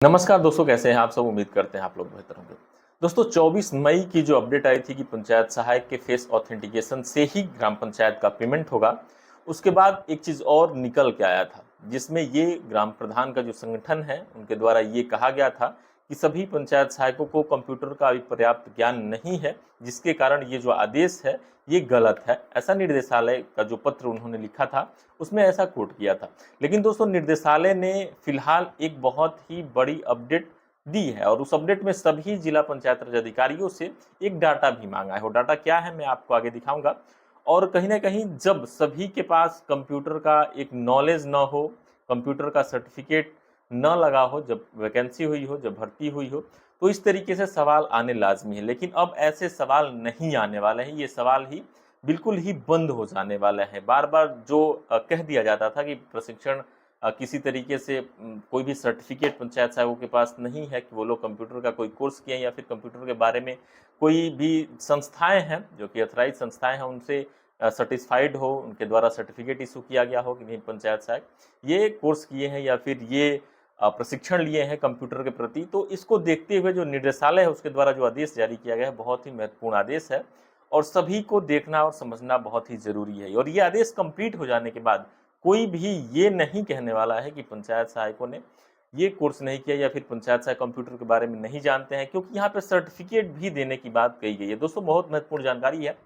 नमस्कार दोस्तों, कैसे हैं आप सब। उम्मीद करते हैं आप लोग बेहतर होंगे। दोस्तों 24 मई की जो अपडेट आई थी कि पंचायत सहायक के फेस ऑथेंटिकेशन से ही ग्राम पंचायत का पेमेंट होगा, उसके बाद एक चीज़ और निकल के आया था जिसमें ये ग्राम प्रधान का जो संगठन है उनके द्वारा ये कहा गया था कि सभी पंचायत सहायकों को कंप्यूटर का अभी पर्याप्त ज्ञान नहीं है, जिसके कारण ये जो आदेश है ये गलत है। ऐसा निर्देशालय का जो पत्र उन्होंने लिखा था उसमें ऐसा कोट किया था। लेकिन दोस्तों निर्देशालय ने फिलहाल एक बहुत ही बड़ी अपडेट दी है और उस अपडेट में सभी जिला पंचायत राज अधिकारियों से एक डाटा भी मांगा है। वो डाटा क्या है मैं आपको आगे दिखाऊंगा। और कहीं ना कहीं जब सभी के पास कंप्यूटर का एक नॉलेज न हो, कंप्यूटर का सर्टिफिकेट न लगा हो, जब वैकेंसी हुई हो, जब भर्ती हुई हो, तो इस तरीके से सवाल आने लाजमी है। लेकिन अब ऐसे सवाल नहीं आने वाले हैं, ये सवाल ही बिल्कुल ही बंद हो जाने वाला है। बार बार जो कह दिया जाता था कि प्रशिक्षण किसी तरीके से कोई भी सर्टिफिकेट पंचायत सहायकों के पास नहीं है कि वो लोग कंप्यूटर का कोई कोर्स किए या फिर कंप्यूटर के बारे में कोई भी संस्थाएं हैं जो कि अथराइज संस्थाएं हैं उनसे सर्टिफाइड हो, उनके द्वारा सर्टिफिकेट इशू किया गया हो कि नहीं पंचायत सहायक ये कोर्स किए हैं या फिर ये प्रशिक्षण लिए हैं कंप्यूटर के प्रति। तो इसको देखते हुए जो निर्देशालय है उसके द्वारा जो आदेश जारी किया गया है बहुत ही महत्वपूर्ण आदेश है और सभी को देखना और समझना बहुत ही जरूरी है। और ये आदेश कंप्लीट हो जाने के बाद कोई भी ये नहीं कहने वाला है कि पंचायत सहायकों ने ये कोर्स नहीं किया या फिर पंचायत सहायक कंप्यूटर के बारे में नहीं जानते हैं, क्योंकि यहाँ पे सर्टिफिकेट भी देने की बात कही गई है। दोस्तों बहुत महत्वपूर्ण जानकारी है,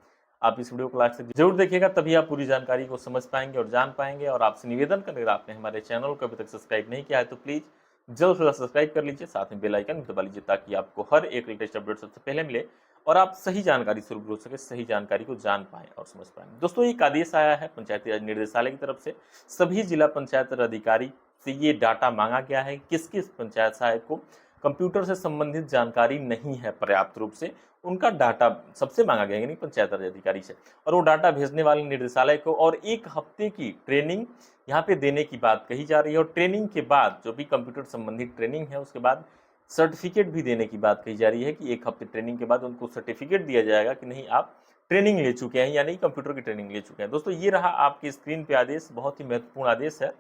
आप इस वीडियो को लास्ट तक जरूर देखिएगा, तभी आप पूरी जानकारी को समझ पाएंगे और जान पाएंगे। और आपसे निवेदन कर, अगर आपने हमारे चैनल को अभी तक सब्सक्राइब नहीं किया है तो प्लीज जल्द से जल्द सब्सक्राइब कर लीजिए, साथ में बेल आइकन भी दबा लीजिए ताकि आपको हर एक लेटेस्ट अपडेट सबसे पहले मिले और आप सही जानकारी से रूबरू हो सके, सही जानकारी को जान पाएं और समझ पाएं। दोस्तों एक आदेश आया है पंचायती राज निर्देशालय की तरफ से, सभी जिला पंचायत अधिकारी से ये डाटा मांगा गया है किस किस पंचायत सहायक को कंप्यूटर से संबंधित जानकारी नहीं है पर्याप्त रूप से, उनका डाटा सबसे मांगा गया यानी पंचायत राज अधिकारी से। और वो डाटा भेजने वाले निर्देशालय को और एक हफ्ते की ट्रेनिंग यहाँ पे देने की बात कही जा रही है। और ट्रेनिंग के बाद जो भी कंप्यूटर संबंधित ट्रेनिंग है उसके बाद सर्टिफिकेट भी देने की बात कही जा रही है कि एक हफ्ते ट्रेनिंग के बाद उनको सर्टिफिकेट दिया जाएगा कि नहीं आप ट्रेनिंग ले चुके हैं यानी कंप्यूटर की ट्रेनिंग ले चुके हैं। दोस्तों ये रहा आपकी स्क्रीन पे आदेश, बहुत ही महत्वपूर्ण आदेश है,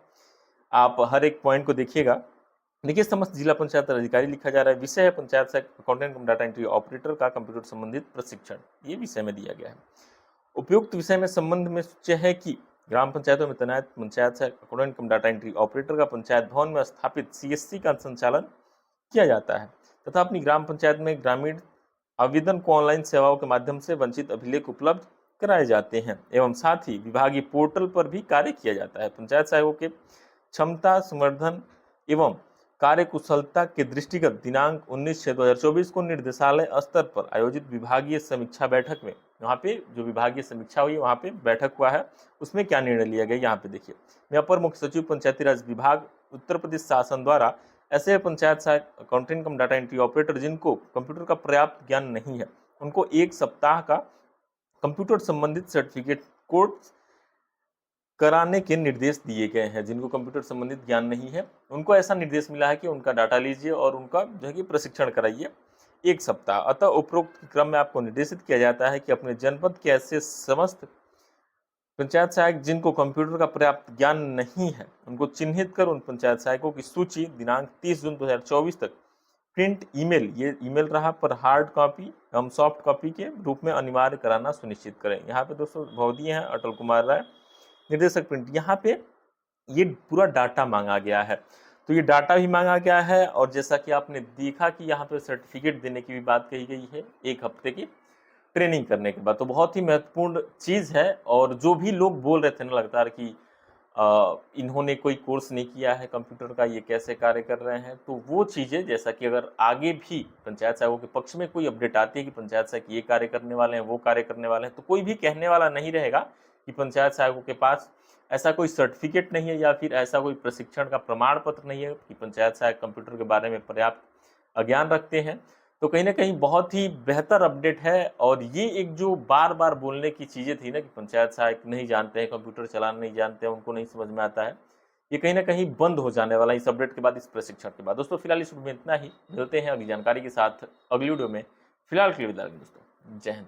आप हर एक पॉइंट को देखिएगा। देखिए समस्त जिला पंचायत अधिकारी लिखा जा रहा है, विषय है पंचायत सहायक अकाउंटेंट कम डाटा एंट्री ऑपरेटर का कंप्यूटर संबंधित प्रशिक्षण, ये विषय में दिया गया है। उपयुक्त विषय में संबंध में सूच्य है कि ग्राम पंचायतों में तैनात पंचायत सहायक अकाउंटेंट कम डाटा एंट्री ऑपरेटर का पंचायत भवन में स्थापित सीएससी का संचालन किया जाता है तथा अपनी ग्राम पंचायत में ग्रामीण आवेदन को ऑनलाइन सेवाओं के माध्यम से वंचित अभिलेख उपलब्ध कराए जाते हैं एवं साथ ही विभागीय पोर्टल पर भी कार्य किया जाता है। पंचायत सहायकों के क्षमता संवर्धन एवं कार्यकुशलता के दृष्टिगत दिनांक 19/6/2024 को निर्देशालय स्तर पर आयोजित विभागीय समीक्षा बैठक में, वहाँ पे जो विभागीय समीक्षा हुई वहाँ पे बैठक हुआ है, उसमें क्या निर्णय लिया गया यहाँ पे देखिए। मैं अपर मुख्य सचिव पंचायती राज विभाग उत्तर प्रदेश शासन द्वारा ऐसे पंचायत सहायक अकाउंटेंट कम डाटा एंट्री ऑपरेटर जिनको कंप्यूटर का पर्याप्त ज्ञान नहीं है उनको 1 सप्ताह का कंप्यूटर संबंधित सर्टिफिकेट कोर्स कराने के निर्देश दिए गए हैं। जिनको कंप्यूटर संबंधित ज्ञान नहीं है उनको ऐसा निर्देश मिला है कि उनका डाटा लीजिए और उनका जो है कि प्रशिक्षण कराइए 1 सप्ताह। अतः उपरोक्त क्रम में आपको निर्देशित किया जाता है कि अपने जनपद के ऐसे समस्त पंचायत सहायक जिनको कंप्यूटर का पर्याप्त ज्ञान नहीं है उनको चिन्हित कर उन पंचायत सहायकों की सूची दिनांक 30 जून 2024 तक प्रिंट ईमेल, ये ईमेल रहा, पर हार्ड कॉपी एवं सॉफ्ट कॉपी के रूप में अनिवार्य कराना सुनिश्चित करें। यहाँ पे दोस्तों भवदीय हैं अटल कुमार राय, निर्देशक प्रिंट। यहाँ पे ये पूरा डाटा मांगा गया है, तो ये डाटा भी मांगा गया है और जैसा कि आपने देखा कि यहाँ पे सर्टिफिकेट देने की भी बात कही गई है 1 हफ्ते की ट्रेनिंग करने के बाद, तो बहुत ही महत्वपूर्ण चीज़ है। और जो भी लोग बोल रहे थे ना लगातार कि इन्होंने कोई कोर्स नहीं किया है कंप्यूटर का, ये कैसे कार्य कर रहे हैं, तो वो चीज़ें जैसा कि अगर आगे भी पंचायत सहायकों के पक्ष में कोई अपडेट आती है कि पंचायत सहायक ये कार्य करने वाले हैं, वो कार्य करने वाले हैं, तो कोई भी कहने वाला नहीं रहेगा कि पंचायत सहायकों के पास ऐसा कोई सर्टिफिकेट नहीं है या फिर ऐसा कोई प्रशिक्षण का प्रमाण पत्र नहीं है कि पंचायत सहायक कंप्यूटर के बारे में पर्याप्त ज्ञान रखते हैं। तो कहीं ना कहीं बहुत ही बेहतर अपडेट है। और ये एक जो बार बार बोलने की चीज़ें थी ना कि पंचायत सहायक नहीं जानते हैं, कंप्यूटर चलाना नहीं जानते हैं, उनको नहीं समझ में आता है, ये कहीं ना कहीं बंद हो जाने वाला इस अपडेट के बाद, इस प्रशिक्षण के बाद। दोस्तों फिलहाल इस वीडियो में इतना ही, मिलते हैं अगली जानकारी के साथ अगली वीडियो में। फिलहाल के लिए विदा दोस्तों, जय हिंद।